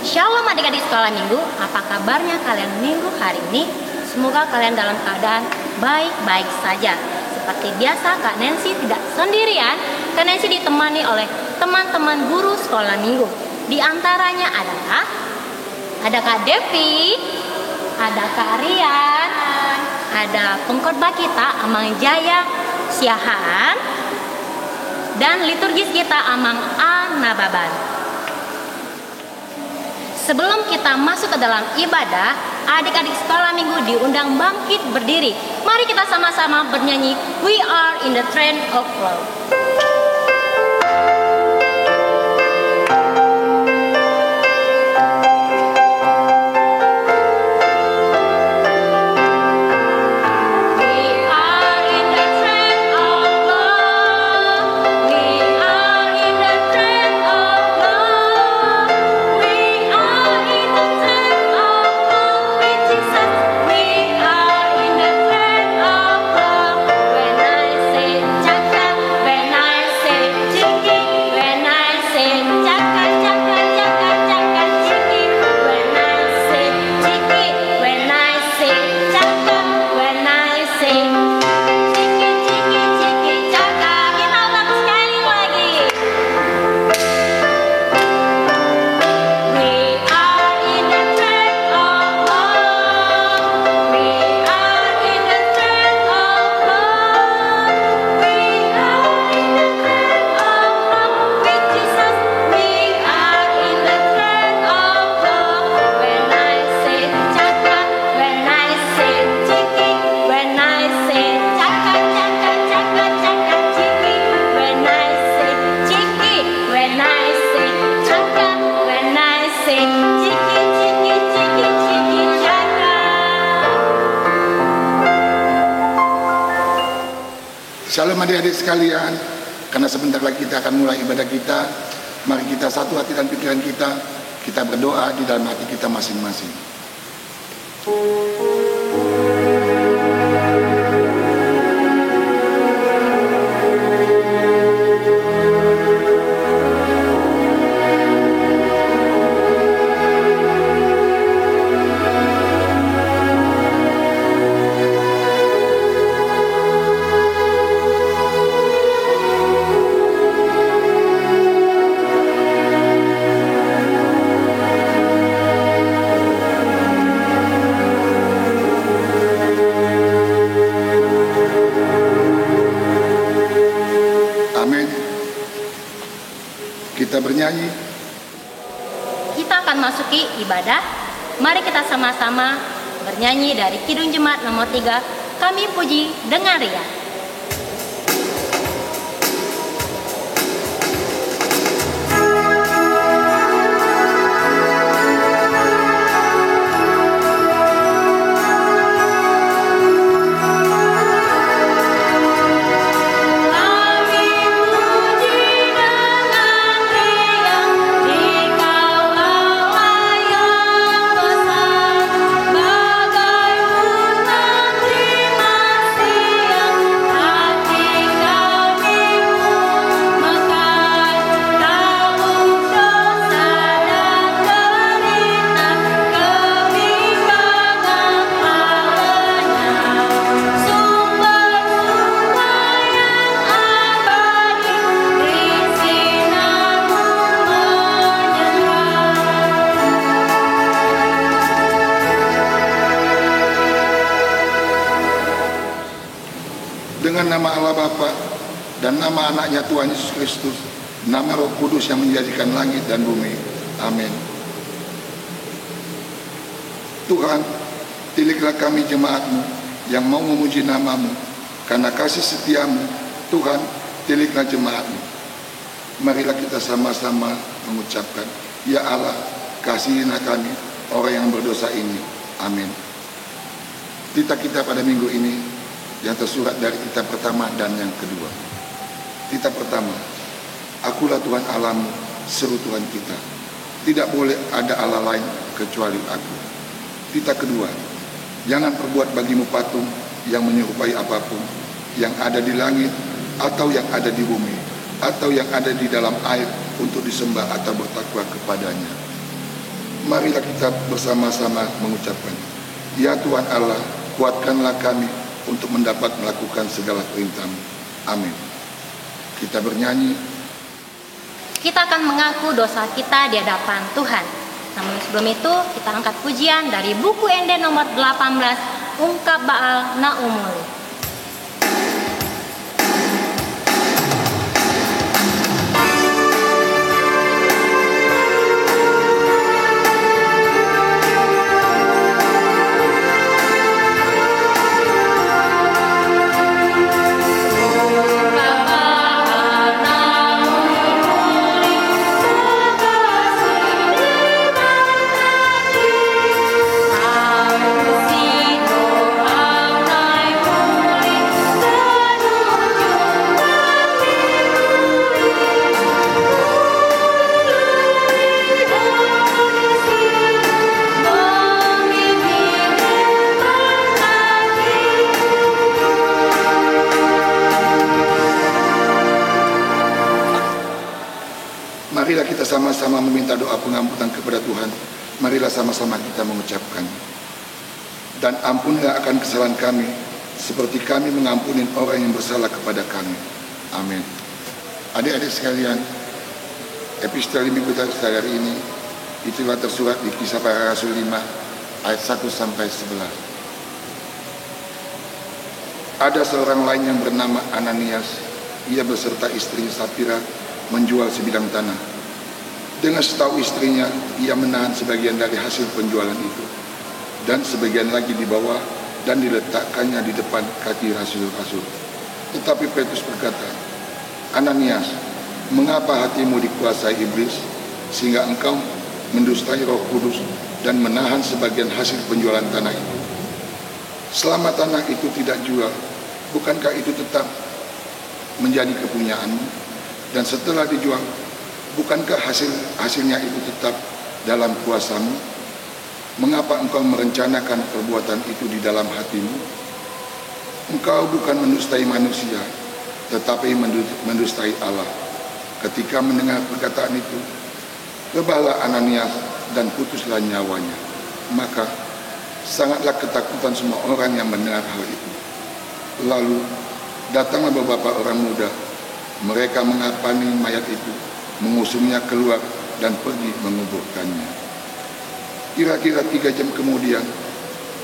Shalom adik-adik sekolah minggu, apa kabarnya kalian minggu hari ini? Semoga kalian dalam keadaan baik-baik saja. Seperti biasa, Kak Nancy tidak sendirian. Kak Nancy ditemani oleh teman-teman guru sekolah minggu. Di antaranya adalah ada Kak Devi, ada Kak Rian, ada pengkhotbah kita Amang Jaya Siahaan, dan liturgis kita Amang Anababan. Sebelum kita masuk ke dalam ibadah, adik-adik sekolah minggu diundang bangkit berdiri. Mari kita sama-sama bernyanyi We Are in the Trend of Love. Shalom adik-adik sekalian, karena sebentar lagi kita akan mulai ibadah kita. Mari kita satu hati dan pikiran kita berdoa di dalam hati kita masing-masing. Kita bernyanyi. Kita akan masuki ibadah. Mari kita sama-sama bernyanyi dari Kidung Jemaat nomor 3. Kami puji dengan riang. Dengan nama Allah Bapa dan nama anaknya Tuhan Yesus Kristus, nama Roh Kudus yang menjadikan langit dan bumi. Amin. Tuhan, pilihlah kami jemaat-Mu yang mau memuji nama-Mu. Karena kasih setiamu, Tuhan, pilihlah jemaat-Mu. Marilah kita sama-sama mengucapkan, Ya Allah, kasihilah kami, orang yang berdosa ini. Amin. Titah kita pada minggu ini yang tersurat dari titah pertama dan yang kedua. Titah pertama, Akulah Tuhan Allahmu, seru Tuhan kita. Tidak boleh ada Allah lain kecuali Aku. Titah kedua, jangan perbuat bagimu patung yang menyerupai apapun yang ada di langit atau yang ada di bumi atau yang ada di dalam air untuk disembah atau bertakwa kepadanya. Marilah kita bersama-sama mengucapkan, ya Tuhan Allah, kuatkanlah kami untuk mendapat melakukan segala perintah-Mu. Amin. Kita bernyanyi. Kita akan mengaku dosa kita di hadapan Tuhan. Namun sebelum itu, kita angkat pujian dari buku Ende nomor 18, Ungkap Baal Naumuli. Marilah kita sama-sama meminta doa pengampunan kepada Tuhan. Marilah sama-sama kita mengucapkan, dan ampunilah akan kesalahan kami, seperti kami mengampuni orang yang bersalah kepada kami. Amin. Adik-adik sekalian, epistel minggu hari ini itulah tersurat di Kisah Para Rasul 5 ayat 1 sampai 11. Ada seorang lain yang bernama Ananias. Ia beserta istrinya Sapira menjual sebidang tanah. Dengan setahu istrinya, ia menahan sebagian dari hasil penjualan itu, dan sebagian lagi dibawa dan diletakkannya di depan kaki rasul-rasul. Tetapi Petrus berkata, Ananias, mengapa hatimu dikuasai iblis, sehingga engkau mendustai Roh Kudus dan menahan sebagian hasil penjualan tanah itu? Selama tanah itu tidak jual, bukankah itu tetap menjadi kepunyaanmu? Dan setelah dijual, bukankah hasilnya itu tetap dalam kuasamu? Mengapa engkau merencanakan perbuatan itu di dalam hatimu? Engkau bukan mendustai manusia, tetapi mendustai Allah. Ketika mendengar perkataan itu, rebahlah Ananias dan putuslah nyawanya. Maka sangatlah ketakutan semua orang yang mendengar hal itu. Lalu datanglah beberapa orang muda. Mereka mengapani mayat itu, mengusungnya keluar dan pergi menguburkannya. Kira-kira 3 jam kemudian,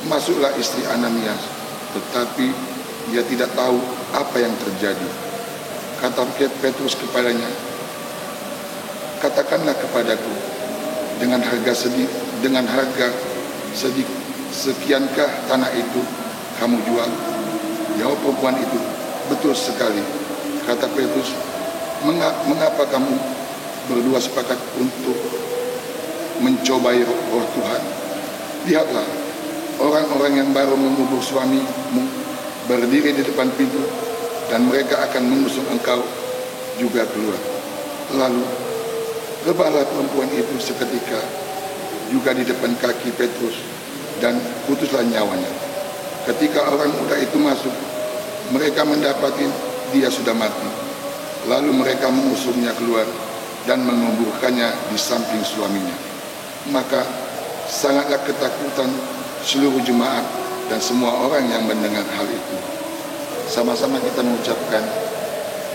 masuklah istri Ananias, tetapi dia tidak tahu apa yang terjadi. Kata Petrus kepadanya, katakanlah kepadaku, dengan harga sekiankah tanah itu kamu jual? Jawab perempuan itu, betul sekali. Kata Petrus, mengapa kamu berdua sepakat untuk mencobai roh Tuhan? Lihatlah, orang-orang yang baru mengubur suamimu berdiri di depan pintu, dan mereka akan mengusung engkau juga keluar. Lalu rebahlah perempuan itu seketika juga di depan kaki Petrus, dan putuslah nyawanya. Ketika orang muda itu masuk, mereka mendapati dia sudah mati. Lalu mereka mengusungnya keluar dan menguburkannya di samping suaminya. Maka sangatlah ketakutan seluruh jemaat dan semua orang yang mendengar hal itu. Sama-sama kita mengucapkan,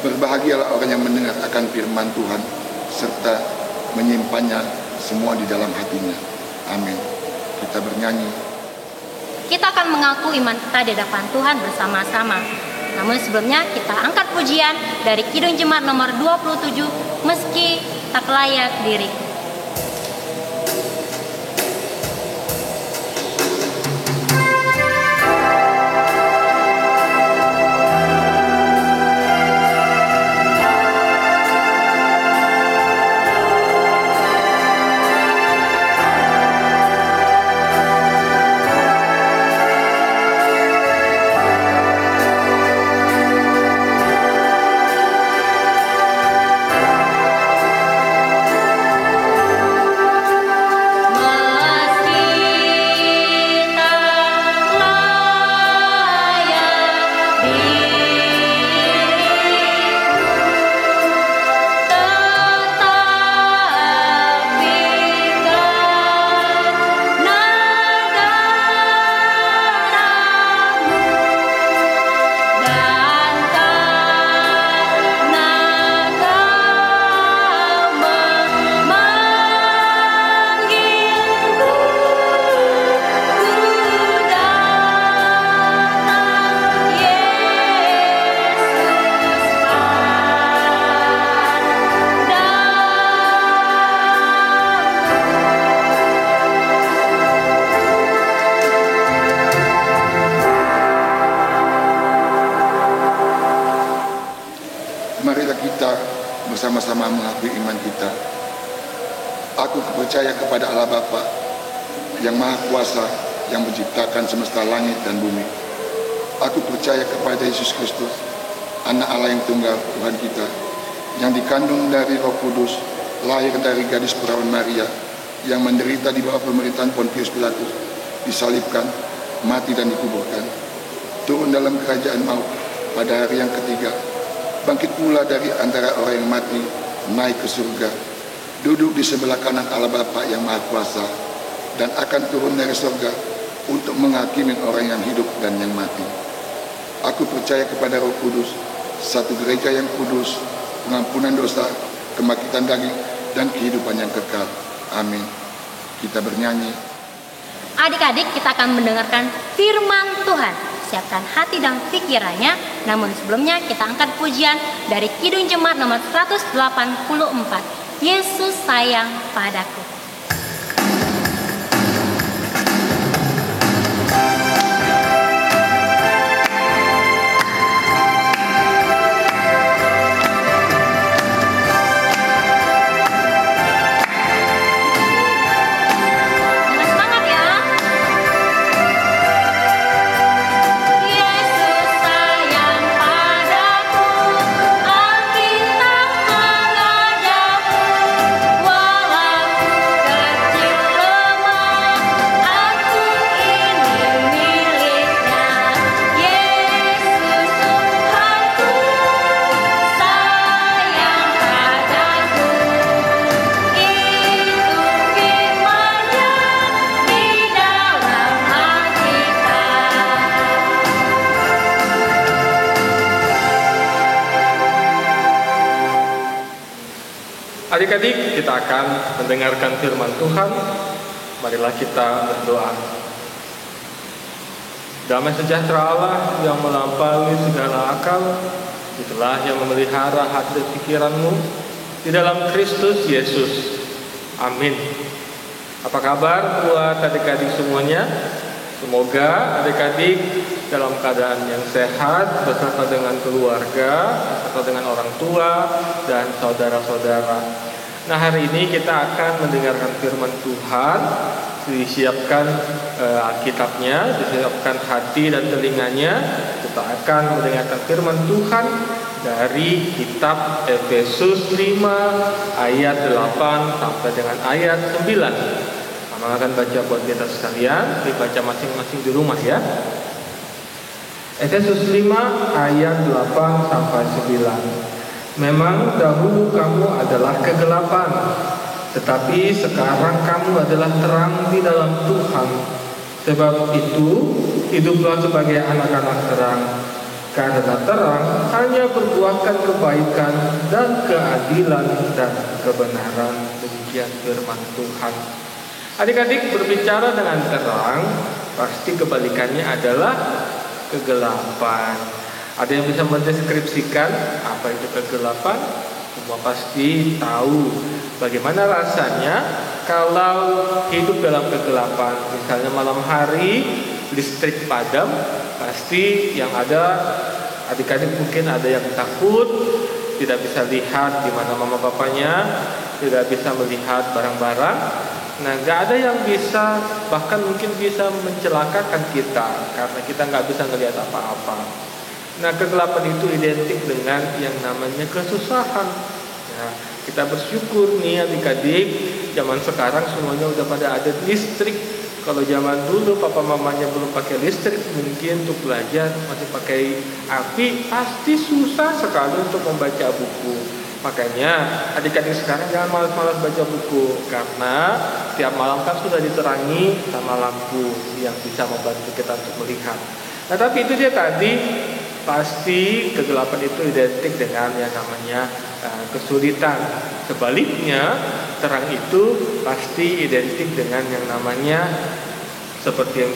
berbahagialah orang yang mendengar akan firman Tuhan serta menyimpannya semua di dalam hatinya. Amin. Kita bernyanyi. Kita akan mengaku iman kita di hadapan Tuhan bersama-sama. Namun sebelumnya kita angkat pujian dari Kidung Jemaat nomor 27, Meski Tak Layak Diriku. Aku percaya kepada Allah Bapa yang Maha Kuasa, yang menciptakan semesta langit dan bumi. Aku percaya kepada Yesus Kristus, Anak Allah yang tunggal, Tuhan kita, yang dikandung dari Roh Kudus, lahir dari gadis perawan Maria, yang menderita di bawah pemerintahan Pontius Pilatus, disalibkan, mati dan dikuburkan, turun dalam kerajaan maut pada hari yang ketiga, bangkit pula dari antara orang yang mati, naik ke surga, duduk di sebelah kanan Allah Bapa yang Maha Kuasa, dan akan turun dari surga untuk menghakimi orang yang hidup dan yang mati. Aku percaya kepada Roh Kudus, satu gereja yang kudus, pengampunan dosa, kebangkitan daging, dan kehidupan yang kekal. Amin. Kita bernyanyi. Adik-adik, kita akan mendengarkan firman Tuhan. Siapkan hati dan pikirannya. Namun sebelumnya kita angkat pujian dari Kidung Jemaat nomor 184. Yesus sayang padaku. Adik-adik, kita akan mendengarkan firman Tuhan. Marilah kita berdoa. Damai sejahtera Allah yang melampaui segala akal, itulah yang memelihara hati dan pikiranmu di dalam Kristus Yesus. Amin. Apa kabar buat adik-adik semuanya? Semoga adik-adik dalam keadaan yang sehat beserta dengan keluarga, beserta dengan orang tua dan saudara-saudara. Nah, hari ini kita akan mendengarkan firman Tuhan. Disiapkan Alkitabnya, disiapkan hati dan telinganya. Kita akan mendengarkan firman Tuhan dari kitab Efesus 5 ayat 8 sampai dengan ayat 9. Mama akan baca buat kita sekalian, dibaca masing-masing di rumah ya. Efesus 5 ayat 8 sampai 9. Memang dahulu kamu adalah kegelapan, tetapi sekarang kamu adalah terang di dalam Tuhan. Sebab itu, hiduplah sebagai anak-anak terang. Karena terang hanya berbuahkan kebaikan dan keadilan dan kebenaran. Demikian firman Tuhan. Adik-adik, berbicara dengan terang, pasti kebalikannya adalah kegelapan. Ada yang bisa mendeskripsikan apa itu kegelapan? Semua pasti tahu bagaimana rasanya kalau hidup dalam kegelapan. Misalnya malam hari listrik padam, pasti yang ada adik-adik mungkin ada yang takut, tidak bisa lihat di mana mama bapaknya, tidak bisa melihat barang-barang. Nah, gak ada yang bisa, bahkan mungkin bisa mencelakakan kita karena kita gak bisa ngelihat apa-apa. Nah, kegelapan itu identik dengan yang namanya kesusahan. Nah, kita bersyukur nih adik-adik, zaman sekarang semuanya udah pada ada listrik. Kalau zaman dulu papa mamanya belum pakai listrik, mungkin untuk belajar masih pakai api, pasti susah sekali untuk membaca buku. Makanya adik-adik sekarang jangan malas-malas baca buku, karena tiap malam kan sudah diterangi sama lampu yang bisa membantu kita untuk melihat. Nah, tapi itu dia tadi, pasti kegelapan itu identik dengan yang namanya kesulitan. Sebaliknya, terang itu pasti identik dengan yang namanya seperti yang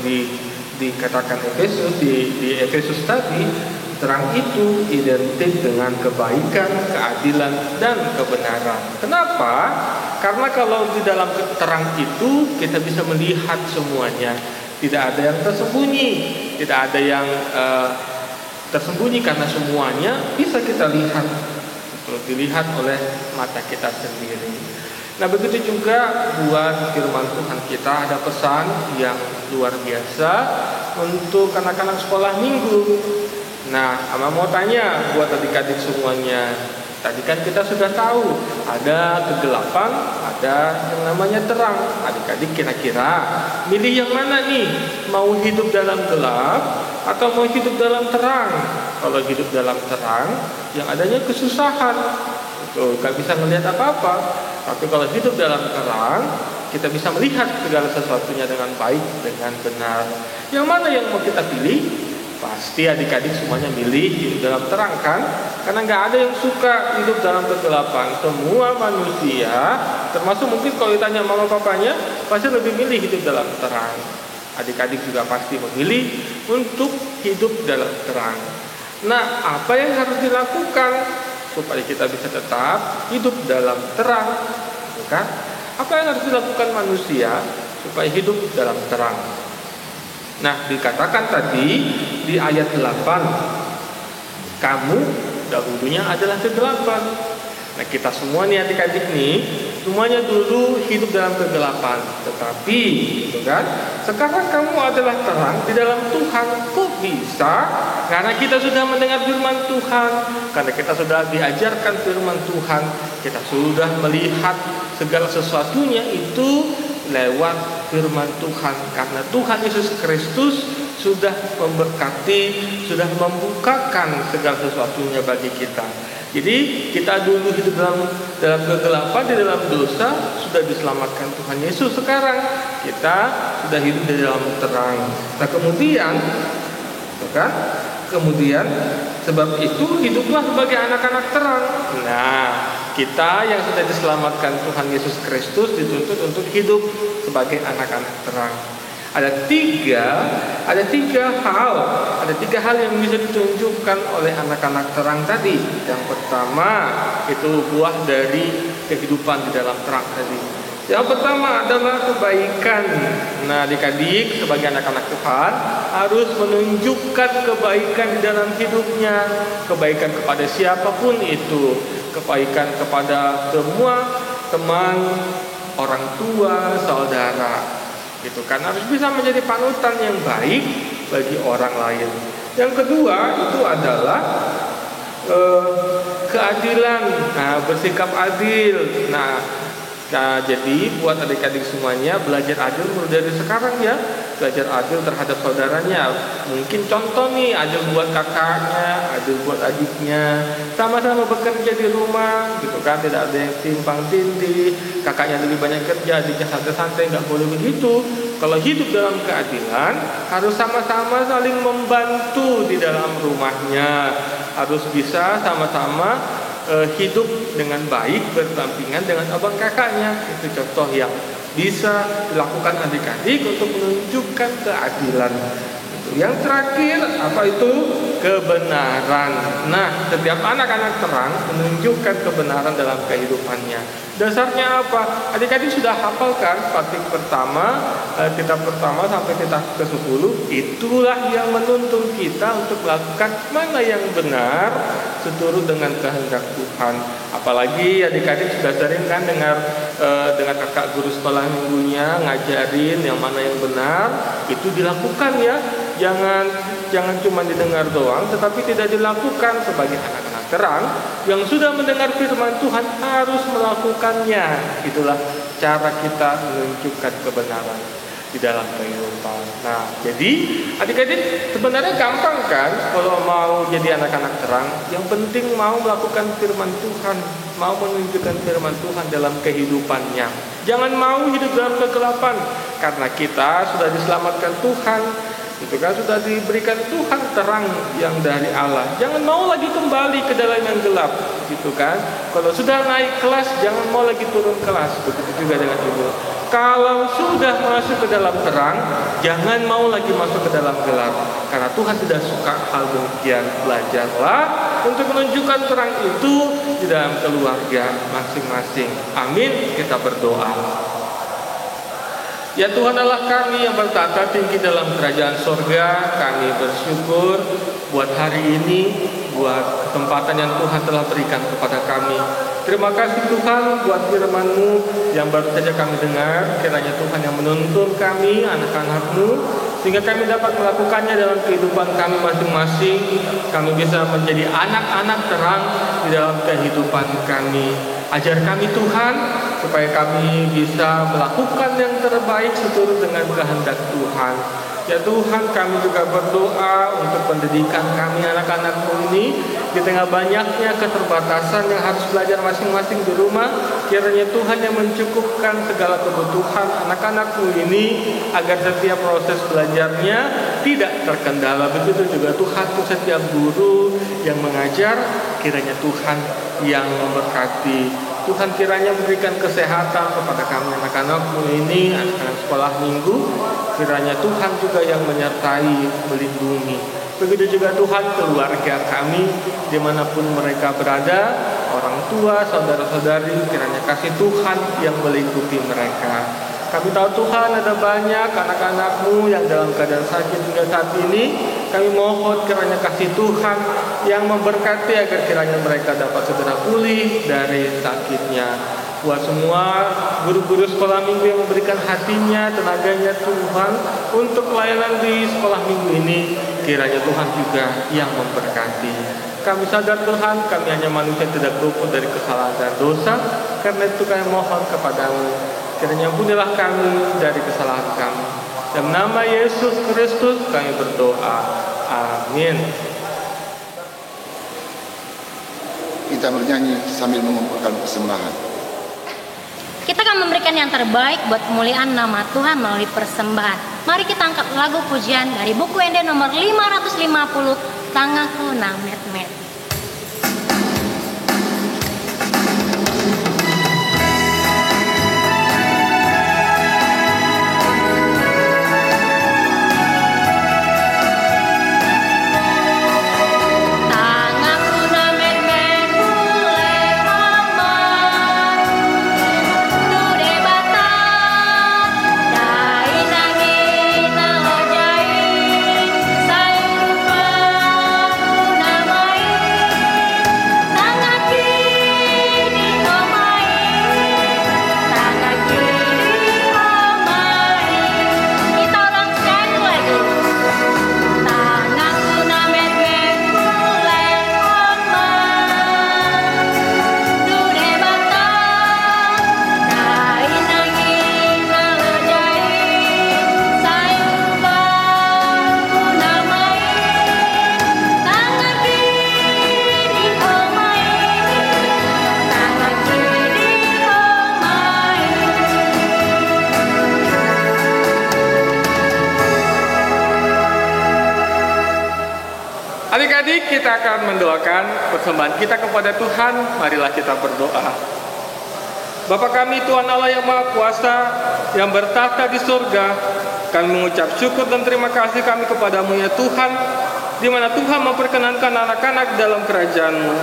dikatakan Efesus di Efesus tadi. Terang itu identik dengan kebaikan, keadilan, dan kebenaran. Kenapa? Karena kalau di dalam terang itu kita bisa melihat semuanya. Tidak ada yang tersembunyi. Tidak ada yang tersembunyi karena semuanya bisa kita lihat. Kalau dilihat oleh mata kita sendiri. Nah, begitu juga buat firman Tuhan kita, ada pesan yang luar biasa untuk anak-anak sekolah minggu. Nah, Ama mau tanya buat adik-adik semuanya. Tadi kan kita sudah tahu ada kegelapan, ada yang namanya terang. Adik-adik kira-kira milih yang mana nih? Mau hidup dalam gelap atau mau hidup dalam terang? Kalau hidup dalam terang, yang adanya kesusahan. Gak bisa ngelihat apa-apa. Tapi kalau hidup dalam terang, kita bisa melihat segala sesuatunya dengan baik, dengan benar. Yang mana yang mau kita pilih? Pasti adik-adik semuanya milih hidup dalam terang kan? Karena nggak ada yang suka hidup dalam kegelapan. Semua manusia, termasuk mungkin kalau ditanya mama papanya, pasti lebih milih hidup dalam terang. Adik-adik juga pasti memilih untuk hidup dalam terang. Nah, apa yang harus dilakukan supaya kita bisa tetap hidup dalam terang, kan? Apa yang harus dilakukan manusia supaya hidup dalam terang? Nah, dikatakan tadi di ayat 8, kamu dahulunya adalah kegelapan. Nah, kita semua nih adik-adik nih, semuanya dulu hidup dalam kegelapan. Tetapi, gitu kan? Sekarang kamu adalah terang di dalam Tuhan. Kok bisa? Karena kita sudah mendengar firman Tuhan, karena kita sudah diajarkan firman Tuhan, kita sudah melihat segala sesuatunya itu lewat firman Tuhan. Karena Tuhan Yesus Kristus sudah memberkati, sudah membukakan segala sesuatunya bagi kita. Jadi kita dulu hidup dalam kegelapan, di dalam dosa, sudah diselamatkan Tuhan Yesus. Sekarang kita sudah hidup di dalam terang. Nah, kemudian sebab itu hiduplah sebagai anak-anak terang. Nah, kita yang sudah diselamatkan Tuhan Yesus Kristus dituntut untuk hidup sebagai anak-anak terang. Ada tiga hal yang bisa ditunjukkan oleh anak-anak terang tadi. Yang pertama itu buah dari kehidupan di dalam terang tadi. Yang pertama adalah kebaikan. Nah, adik-adik sebagai anak-anak Tuhan harus menunjukkan kebaikan di dalam hidupnya. Kebaikan kepada siapapun itu. Kebaikan kepada semua teman, orang tua, saudara. Gitu kan, harus bisa menjadi panutan yang baik bagi orang lain. Yang kedua itu adalah keadilan. Nah, bersikap adil. Nah, jadi buat adik-adik semuanya belajar adil mulai dari sekarang ya. Belajar adil terhadap saudaranya. Mungkin contoh nih, adil buat kakaknya, adil buat adiknya. Sama-sama bekerja di rumah, gitu kan, tidak ada yang timpang tindih. Kakaknya lebih banyak kerja, adiknya santai-santai, nggak boleh begitu. Kalau hidup dalam keadilan, harus sama-sama saling membantu di dalam rumahnya. Harus bisa sama-sama hidup dengan baik berdampingan dengan abang kakaknya. Itu contoh yang bisa dilakukan adik-adik untuk menunjukkan keadilan. Yang terakhir apa itu? Kebenaran. Nah, setiap anak-anak terang menunjukkan kebenaran dalam kehidupannya. Dasarnya apa? Adik-adik sudah hafalkan pastik pertama, kitab pertama sampai kitab ke-10. Itulah yang menuntun kita untuk melakukan mana yang benar seturut dengan kehendak Tuhan. Apalagi adik-adik sudah sering kan dengar dengan kakak guru sekolah minggunya ngajarin yang mana yang benar, itu dilakukan ya. Jangan cuma didengar doang, tetapi tidak dilakukan. Sebagai anak-anak terang yang sudah mendengar firman Tuhan harus melakukannya. Itulah cara kita menunjukkan kebenaran di dalam kehidupan. Nah, jadi adik-adik sebenarnya gampang kan kalau mau jadi anak-anak terang. Yang penting mau melakukan firman Tuhan, mau menunjukkan firman Tuhan dalam kehidupannya. Jangan mau hidup dalam kegelapan, karena kita sudah diselamatkan Tuhan. Itu kan sudah diberikan Tuhan terang yang dari Allah. Jangan mau lagi kembali ke dalam yang gelap, gitu kan. Kalau sudah naik kelas, jangan mau lagi turun kelas. Begitu juga dengan ibu. Kalau sudah masuk ke dalam terang, jangan mau lagi masuk ke dalam gelap. Karena Tuhan tidak suka hal demikian. Belajarlah untuk menunjukkan terang itu di dalam keluarga masing-masing. Amin. Kita berdoa. Ya Tuhan Allah kami yang bertata tinggi dalam kerajaan sorga, kami bersyukur buat hari ini, buat kesempatan yang Tuhan telah berikan kepada kami. Terima kasih Tuhan buat firman-Mu yang baru saja kami dengar. Kiranya Tuhan yang menuntun kami, anak-anak-Mu, sehingga kami dapat melakukannya dalam kehidupan kami masing-masing. Kami bisa menjadi anak-anak terang di dalam kehidupan kami. Ajar kami Tuhan, supaya kami bisa melakukan yang terbaik seturut dengan kehendak Tuhan. Ya Tuhan, kami juga berdoa untuk pendidikan kami anak-anak-Mu ini. Di tengah banyaknya keterbatasan yang harus belajar masing-masing di rumah, kiranya Tuhan yang mencukupkan segala kebutuhan anak-anak-Mu ini, agar setiap proses belajarnya tidak terkendala. Begitu juga Tuhan untuk setiap guru yang mengajar, kiranya Tuhan yang memberkati. Tuhan kiranya memberikan kesehatan kepada kami anak-anak-Mu ini, anak-anak sekolah minggu. Kiranya Tuhan juga yang menyertai, melindungi. Begitu juga Tuhan keluarga kami, dimanapun mereka berada, orang tua, saudara-saudari, kiranya kasih Tuhan yang melingkupi mereka. Kami tahu Tuhan ada banyak anak-anak-Mu yang dalam keadaan sakit hingga saat ini. Kami mohon kiranya kasih Tuhan yang memberkati agar kiranya mereka dapat segera pulih dari sakitnya. Buat semua guru-guru sekolah minggu yang memberikan hatinya, tenaganya Tuhan untuk pelayanan di sekolah minggu ini, kiranya Tuhan juga yang memberkati. Kami sadar Tuhan, kami hanya manusia yang tidak luput dari kesalahan dan dosa. Karena itu kami mohon kepadamu, kiranya ampunilah kami dari kesalahan kami. Dalam nama Yesus Kristus kami berdoa. Amin. Kita bernyanyi sambil mengumpulkan persembahan. Kita akan memberikan yang terbaik buat kemuliaan nama Tuhan melalui persembahan. Mari kita angkat lagu pujian dari buku ND nomor 550, Tanganku na met-met. Adik-adik, kita akan mendoakan persembahan kita kepada Tuhan. Marilah kita berdoa. Bapa kami, Tuhan Allah yang Maha Kuasa, yang bertahta di surga, kami mengucap syukur dan terima kasih kami kepadamu ya Tuhan, di mana Tuhan memperkenankan anak-anak dalam kerajaan-Mu.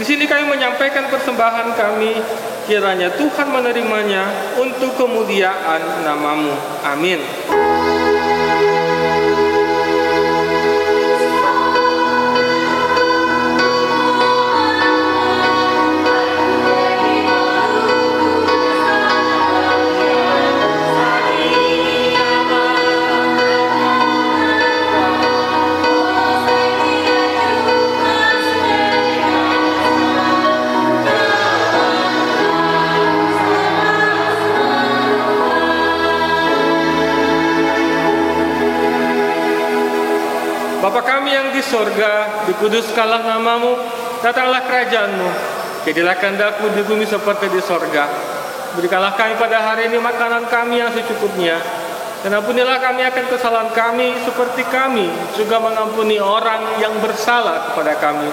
Di sini kami menyampaikan persembahan kami, kiranya Tuhan menerimanya untuk kemuliaan nama-Mu. Amin. Bapa kami yang di sorga, dikuduskanlah nama-Mu, datanglah kerajaan-Mu, jadilah kehendak-Mu di bumi seperti di sorga. Berikanlah kami pada hari ini makanan kami yang secukupnya, dan ampunilah kami akan kesalahan kami, seperti kami juga mengampuni orang yang bersalah kepada kami.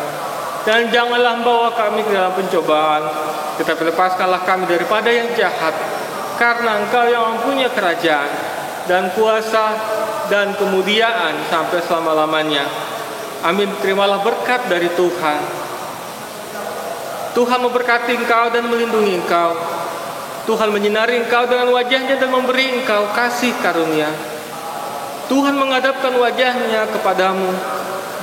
Dan janganlah membawa kami ke dalam pencobaan, tetapi lepaskanlah kami daripada yang jahat, karena Engkau yang mempunyai kerajaan dan kuasa dan kemuliaan sampai selama-lamanya. Amin. Terimalah berkat dari Tuhan. Tuhan memberkati engkau dan melindungi engkau. Tuhan menyinari engkau dengan wajahnya dan memberi engkau kasih karunia. Tuhan menghadapkan wajahnya kepadamu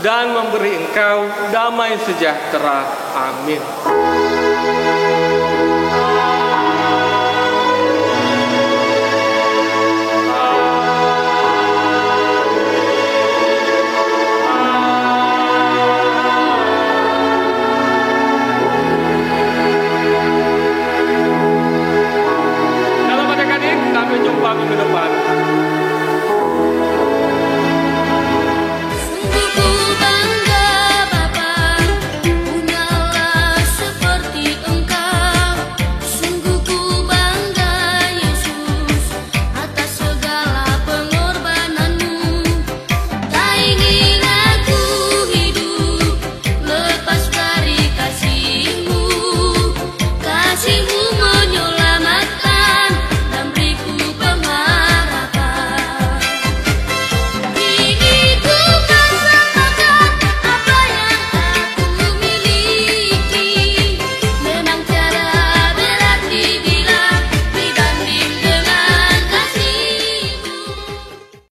dan memberi engkau damai sejahtera. Amin. Dalam adik-adik, sampai jumpa minggu depan.